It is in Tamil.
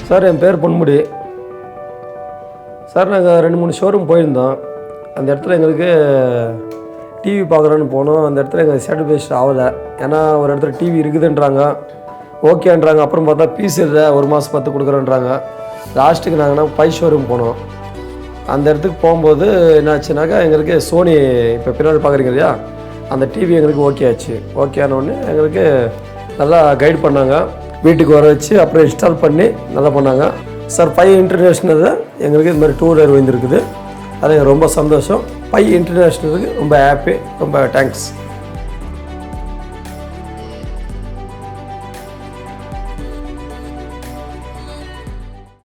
சார் என் பேர் பொன்முடி சார். நாங்கள் 2-3 ஷோரூம் போயிருந்தோம். அந்த இடத்துல எங்களுக்கு டிவி பார்க்குறோன்னு போனோம். அந்த இடத்துல எங்கள் சாட்டிஸ்ஃபேக்ஷன் ஆகலை. ஏன்னா ஒரு இடத்துல டிவி இருக்குதுன்றாங்க, ஓகேன்றாங்க. அப்புறம் பார்த்தா பீஸ் இல்லை, 1 மாதம் 10 கொடுக்குறேன்றாங்க. லாஸ்ட்டுக்கு நாங்கள் பை ஷோரூம் போனோம். அந்த இடத்துக்கு போகும்போது என்னாச்சுனாக்கா எங்களுக்கு சோனி இப்போ பின்னாடி பார்க்குறீங்க இல்லையா, அந்த டிவி எங்களுக்கு ஓகே ஆச்சு. ஓகே ஆனோடனே எங்களுக்கு நல்லா கைட் பண்ணாங்க, வீட்டுக்கு வர வச்சு அப்புறம் இன்ஸ்டால் பண்ணி நல்லா பண்ணாங்க சார். பை இன்டர்நேஷ்னலில் எங்களுக்கு இது மாதிரி 2 வீலர் வந்துருக்குது. அது ரொம்ப சந்தோஷம். பை இன்டர்நேஷ்னலுக்கு ரொம்ப ஹாப்பி, ரொம்ப தேங்க்ஸ்.